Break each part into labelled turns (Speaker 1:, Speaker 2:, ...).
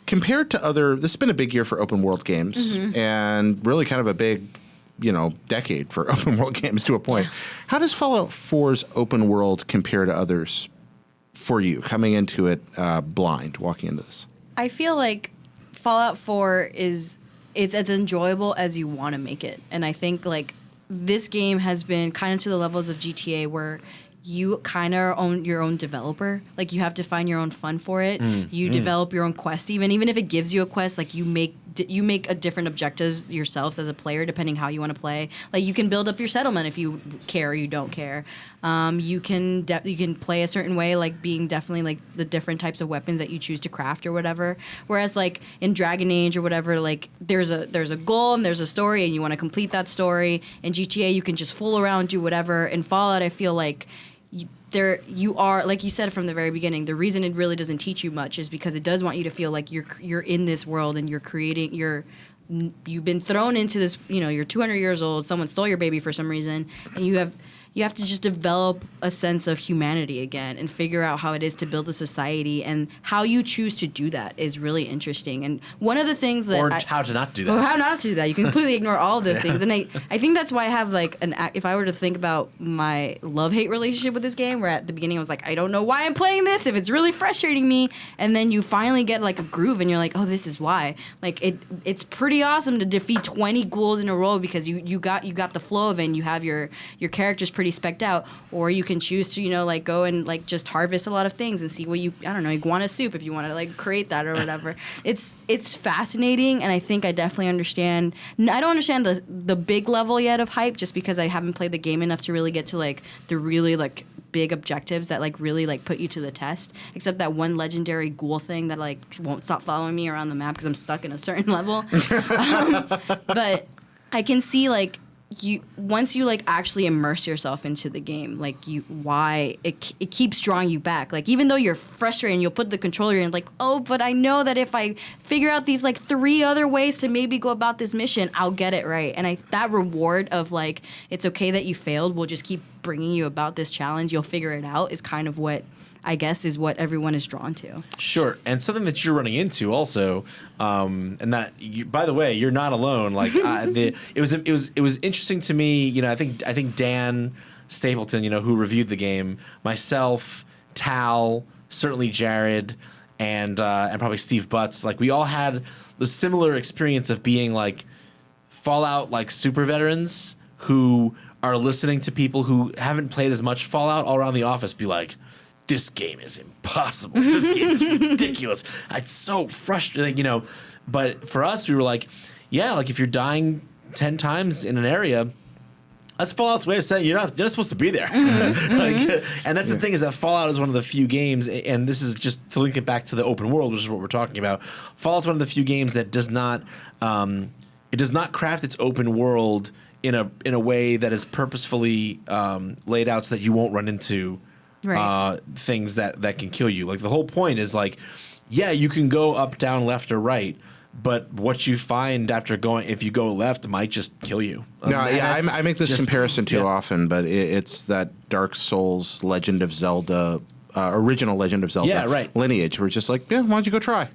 Speaker 1: compared to other, this has been a big year for open world games and really kind of a big, decade for open world games to a point. How does Fallout 4's open world compare to others for you, coming into it blind, walking into this?
Speaker 2: I feel like Fallout 4 it's as enjoyable as you want to make it. And I think like this game has been kind of to the levels of GTA where you kind of own your own developer. Like you have to find your own fun for it. You develop your own quest even if it gives you a quest, like you make a different objectives yourselves as a player depending how you want to play. Like you can build up your settlement if you care or you don't care. You can play a certain way, like being definitely like the different types of weapons that you choose to craft or whatever. Whereas like in Dragon Age or whatever, like there's a goal and there's a story and you want to complete that story. In GTA you can just fool around, do whatever. In Fallout I feel like you are, like you said from the very beginning, the reason it really doesn't teach you much is because it does want you to feel like you're in this world and you're creating, you've been thrown into this, you're 200 years old, someone stole your baby for some reason, and you have to just develop a sense of humanity again and figure out how it is to build a society, and how you choose to do that is really interesting. And one of the things that
Speaker 3: how to not do that.
Speaker 2: Or how not to do that. You can completely ignore all of those things. And I think that's why I have like if I were to think about my love-hate relationship with this game, where at the beginning I was like, I don't know why I'm playing this if it's really frustrating me, and then you finally get like a groove and you're like, oh, this is why. Like it's pretty awesome to defeat 20 ghouls in a row because you got the flow of it and you have your characters pretty specced out. Or you can choose to like go and like just harvest a lot of things and see what iguana soup if you want to like create that or whatever. It's fascinating, and I think I definitely understand. I don't understand the big level yet of hype just because I haven't played the game enough to really get to like the really like big objectives that like really like put you to the test, except that one legendary ghoul thing that like won't stop following me around the map because I'm stuck in a certain level. But I can see like once you like actually immerse yourself into the game, like it keeps drawing you back. Like even though you're frustrated and you'll put the controller in like, oh, but I know that if I figure out these like 3 other ways to maybe go about this mission, I'll get it right. And that reward of like, it's okay that you failed, we'll just keep bringing you about this challenge, you'll figure it out, is kind of what I guess is what everyone is drawn to.
Speaker 3: Sure, and something that you're running into also, and that by the way, you're not alone. Like it was interesting to me. I think Dan Stapleton, who reviewed the game, myself, Tal, certainly Jared, and probably Steve Butts. Like we all had the similar experience of being like Fallout like super veterans who are listening to people who haven't played as much Fallout all around the office be like, this game is impossible. This game is ridiculous. It's so frustrating, But for us, we were like, yeah, like if you're dying 10 times in an area, that's Fallout's way of saying you're not supposed to be there. And that's the thing, is that Fallout is one of the few games, and this is just to link it back to the open world, which is what we're talking about. Fallout's one of the few games that does not craft its open world in a way that is purposefully laid out so that you won't run into things that can kill you. Like the whole point is like, yeah, you can go up, down, left, or right, but what you find if you go left might just kill you.
Speaker 1: I make this comparison too often, but it's that Dark Souls Legend of Zelda, original Legend of Zelda lineage, where it's just like, yeah, why don't you go try?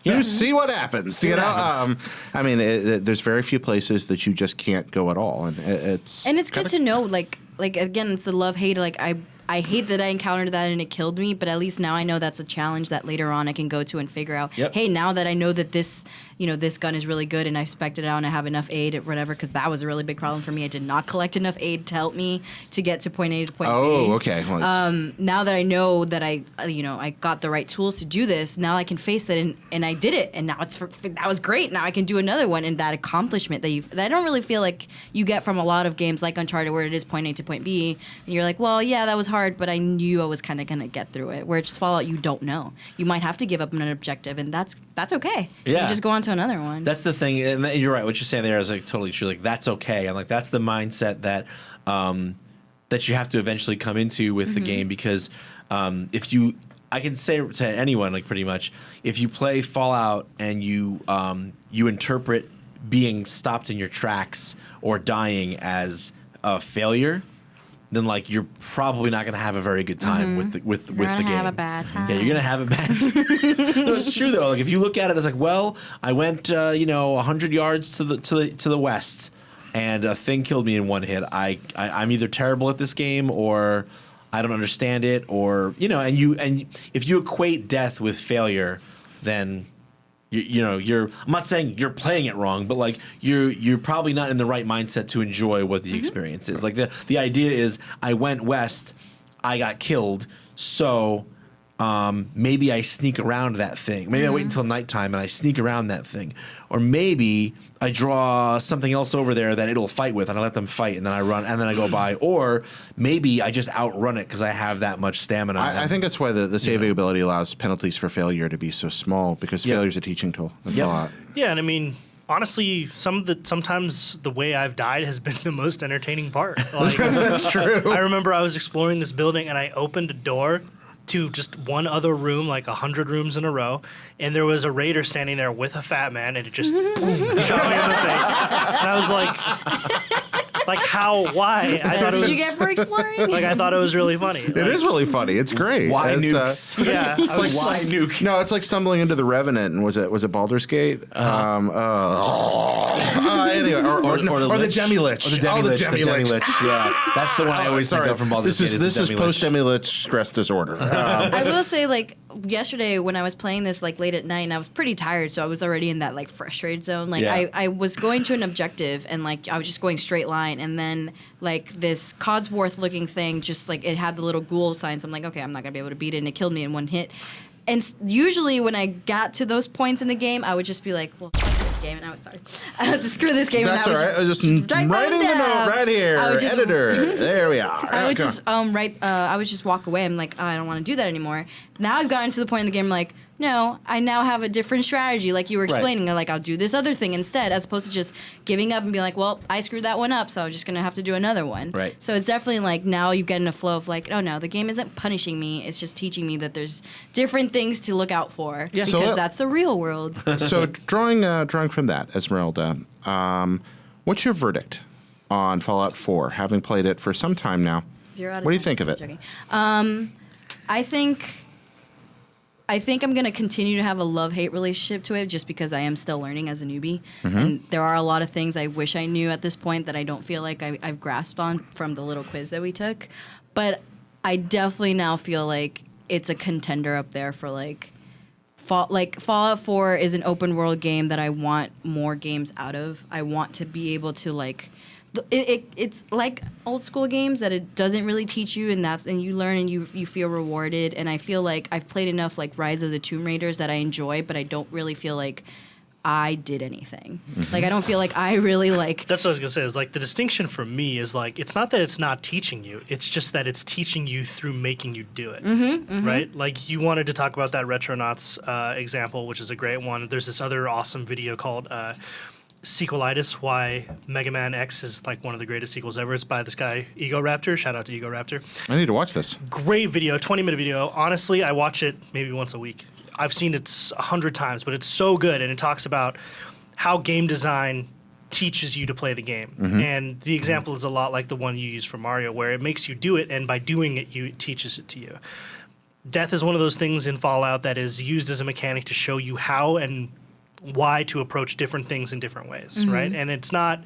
Speaker 1: You see what happens. I mean, there's very few places that you just can't go at all, and it's
Speaker 2: good to know. Like again, it's the love-hate. Like I hate that I encountered that and it killed me, but at least now I know that's a challenge that later on I can go to and figure out, hey, now that I know that this gun is really good and I've spec'd it out and I have enough aid or whatever, because that was a really big problem for me. I did not collect enough aid to help me to get to point A to point B.
Speaker 1: Oh, okay. Well,
Speaker 2: now that I know that I got the right tools to do this, now I can face it and I did it, and now that was great. Now I can do another one, and that accomplishment that I don't really feel like you get from a lot of games like Uncharted, where it is point A to point B, and you're like, well, yeah, that was hard, but I knew I was kind of going to get through it. Where it's Fallout, you don't know. You might have to give up on an objective, and that's okay. Yeah. You just go on to another one.
Speaker 3: That's the thing, and you're right. What you're saying there is like totally true. Like that's okay, and like that's the mindset that that you have to eventually come into with the game, because I can say to anyone, like pretty much, if you play Fallout and you interpret being stopped in your tracks or dying as a failure, then like you're probably not going to have a very good time with the game. You're
Speaker 2: gonna have a bad time.
Speaker 3: Yeah, you're gonna have a bad time. No, it's true though. Like if you look at it as like, well, I went 100 yards to the west, and a thing killed me in one hit. I'm either terrible at this game or I don't understand it, or and if you equate death with failure, then you're I'm not saying you're playing it wrong, but like you're probably not in the right mindset to enjoy what the experience is. Like the idea is I went west, I got killed, so maybe I sneak around that thing. Maybe I wait until nighttime and I sneak around that thing. Or maybe I draw something else over there that it'll fight with and I let them fight and then I run and then I go by. Or maybe I just outrun it because I have that much stamina.
Speaker 1: I think that's why the saving ability allows penalties for failure to be so small, because failure's a teaching tool. That's a lot.
Speaker 4: Yeah, and I mean, honestly, sometimes the way I've died has been the most entertaining part. Like,
Speaker 1: That's true.
Speaker 4: I remember I was exploring this building and I opened a door to just one other room, like 100 rooms in a row, and there was a raider standing there with a fat man, and it just boom, shot me in the face. And I was like how? Why?
Speaker 2: That's what you get for exploring.
Speaker 4: Like I thought it was really funny.
Speaker 1: It is really funny. It's great.
Speaker 3: Why
Speaker 1: It's,
Speaker 3: nukes?
Speaker 4: Yeah,
Speaker 1: It's like
Speaker 3: Why nuke?
Speaker 1: No, it's like stumbling into the Revenant, and was it Baldur's Gate? Anyway, or the Demi Lich.
Speaker 3: Or the Demi Lich. Yeah, that's the one I always think of from Baldur's Gate.
Speaker 1: This is post Demi Lich stress disorder.
Speaker 2: I will say, like, yesterday when I was playing this like late at night and I was pretty tired, so I was already in that like frustrated zone. Like I was going to an objective and like I was just going straight line, and then like this Codsworth looking thing just like it had the little ghoul sign, so I'm like, okay, I'm not gonna be able to beat it, and it killed me in one hit. And usually when I got to those points in the game, I would just be like, well, fuck this game, and I was sorry. I had to screw this game.
Speaker 1: That's
Speaker 2: and
Speaker 1: all right. I was just writing the note right here. Editor. There we are.
Speaker 2: I would just I would just walk away. I'm like, oh, I don't want to do that anymore. Now I've gotten to the point in the game, I'm like, no, I now have a different strategy. Like you were explaining, like I'll do this other thing instead, as opposed to just giving up and being like, well, I screwed that one up, so I'm just gonna have to do another one.
Speaker 3: Right.
Speaker 2: So it's definitely like now you get in a flow of like, oh no, the game isn't punishing me. It's just teaching me that there's different things to look out for because that's the real world.
Speaker 1: So drawing from that, Esmeralda, what's your verdict on Fallout 4? Having played it for some time now,
Speaker 2: 0 out of 10.
Speaker 1: what do you think of it?
Speaker 2: I think I'm going to continue to have a love-hate relationship to it just because I am still learning as a newbie. And there are a lot of things I wish I knew at this point that I don't feel like I've grasped on from the little quiz that we took. But I definitely now feel like it's a contender up there for Fallout 4 is an open-world game that I want more games out of. I want to be able to it's like old school games that it doesn't really teach you, and you learn and you feel rewarded. And I feel like I've played enough like Rise of the Tomb Raiders that I enjoy, but I don't really feel like I did anything. Like I don't feel like I really like.
Speaker 4: That's what I was gonna say. Is like the distinction for me is like it's not that it's not teaching you. It's just that it's teaching you through making you do it. Right? Like you wanted to talk about that Retronauts example, which is a great one. There's this other awesome video called. Sequelitis, why Mega Man X is like one of the greatest sequels ever. It's by this guy, Ego Raptor. Shout out to Ego Raptor.
Speaker 1: I need to watch this.
Speaker 4: Great video, 20-minute video. Honestly, I watch it maybe once a week. I've seen it 100 times, but it's so good, and it talks about how game design teaches you to play the game. And the example is a lot like the one you use for Mario, where it makes you do it, and by doing it, it teaches it to you. Death is one of those things in Fallout that is used as a mechanic to show you how and why to approach different things in different ways, right? And it's not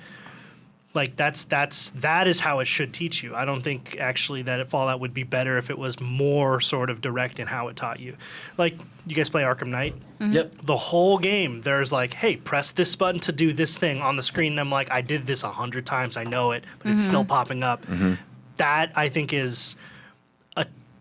Speaker 4: like that is how it should teach you. I don't think actually that Fallout would be better if it was more sort of direct in how it taught you. Like you guys play Arkham Knight?
Speaker 3: Yep.
Speaker 4: The whole game there's like, hey, press this button to do this thing on the screen, and I'm like, I did this 100 times, I know it, but it's still popping up. That I think is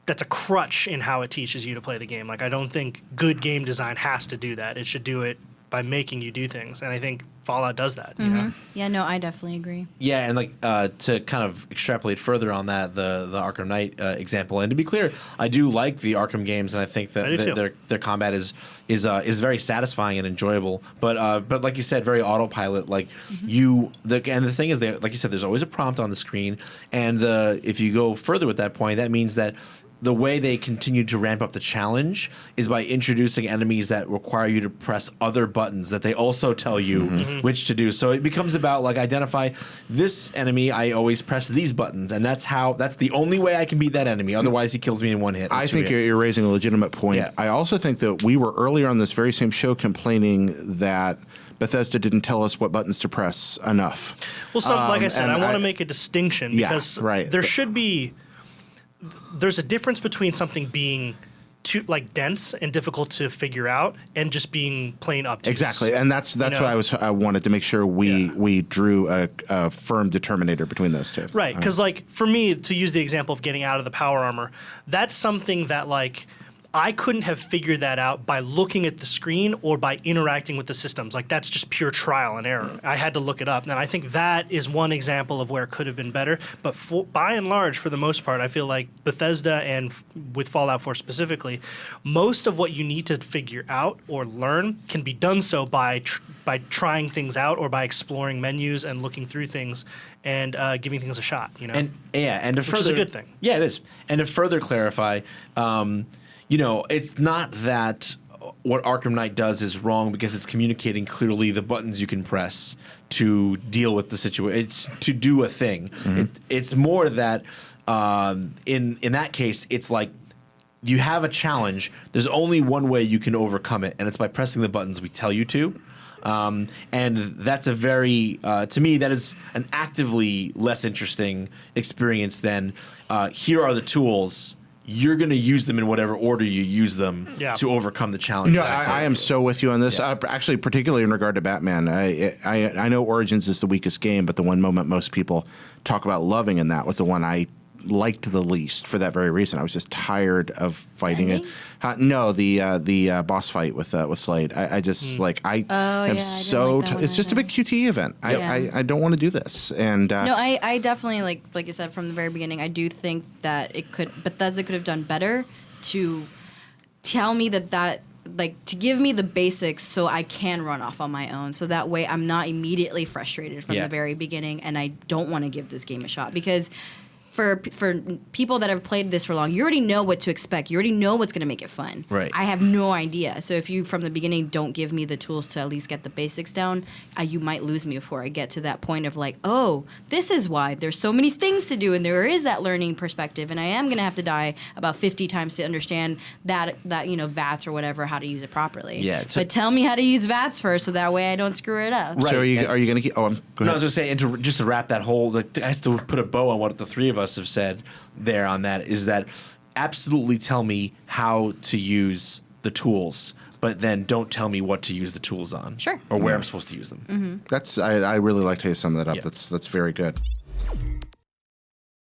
Speaker 4: that's a crutch in how it teaches you to play the game. Like I don't think good game design has to do that. It should do it by making you do things, and I think Fallout does that. You know?
Speaker 2: Yeah, no, I definitely agree.
Speaker 3: Yeah, and like to kind of extrapolate further on that, the Arkham Knight example, and to be clear, I do like the Arkham games, and I think that their combat is very satisfying and enjoyable. But like you said, very autopilot. Like and the thing is, like you said, there's always a prompt on the screen, and if you go further with that point, that means that the way they continue to ramp up the challenge is by introducing enemies that require you to press other buttons that they also tell you which to do. So it becomes about like identify this enemy. I always press these buttons, and that's the only way I can beat that enemy. Otherwise, he kills me in one hit.
Speaker 1: I think you're raising a legitimate point. Yeah. I also think that we were earlier on this very same show complaining that Bethesda didn't tell us what buttons to press enough.
Speaker 4: Well, so like I said, I want to make a distinction because there should be. There's a difference between something being too like dense and difficult to figure out, and just being plain obtuse.
Speaker 1: Exactly, and that's what I wanted to make sure we drew a firm determinator between those two.
Speaker 4: Right, because like for me, to use the example of getting out of the power armor, that's something that like I couldn't have figured that out by looking at the screen or by interacting with the systems. Like that's just pure trial and error. I had to look it up, and I think that is one example of where it could have been better. But by and large, for the most part, I feel like Bethesda and with Fallout 4 specifically, most of what you need to figure out or learn can be done so by trying things out or by exploring menus and looking through things and giving things a shot. You know,
Speaker 3: and to
Speaker 4: which
Speaker 3: further,
Speaker 4: is a good thing.
Speaker 3: Yeah, it is. And to further clarify. You know, it's not that what Arkham Knight does is wrong because it's communicating clearly the buttons you can press to deal with the situation, to do a thing. It's more that in that case, it's like you have a challenge. There's only one way you can overcome it, and it's by pressing the buttons we tell you to. And that's a very, to me, that is an actively less interesting experience than here are the tools. You're going to use them in whatever order you use them to overcome the challenge.
Speaker 1: No, I am so with you on this. Actually, particularly in regard to Batman, I know Origins is the weakest game, but the one moment most people talk about loving in that was the one I liked the least for that very reason. I was just tired of fighting it. No, the boss fight with Slade. I just am so. It's just a big QTE event. I don't want to do this. And
Speaker 2: no, I definitely like you said from the very beginning. I do think that Bethesda could have done better to tell me that like to give me the basics so I can run off on my own. So that way I'm not immediately frustrated from the very beginning, and I don't want to give this game a shot because. For people that have played this for long, you already know what to expect. You already know what's going to make it fun.
Speaker 3: Right.
Speaker 2: I have no idea. So if you, from the beginning, don't give me the tools to at least get the basics down, you might lose me before I get to that point of like, oh, this is why there's so many things to do, and there is that learning perspective, and I am going to have to die about 50 times to understand that VATS or whatever, how to use it properly.
Speaker 3: Yeah.
Speaker 2: But tell me how to use VATS first, so that way I don't screw it up.
Speaker 1: Right. So are you going to keep? Oh, go ahead.
Speaker 3: No, I was going to say, and just to wrap that whole, I have to put a bow on what the three of us have said there on that is that absolutely tell me how to use the tools, but then don't tell me what to use the tools on.
Speaker 2: Sure.
Speaker 3: Or where I'm supposed to use them.
Speaker 1: I really liked how you summed that up. Yeah. That's very good.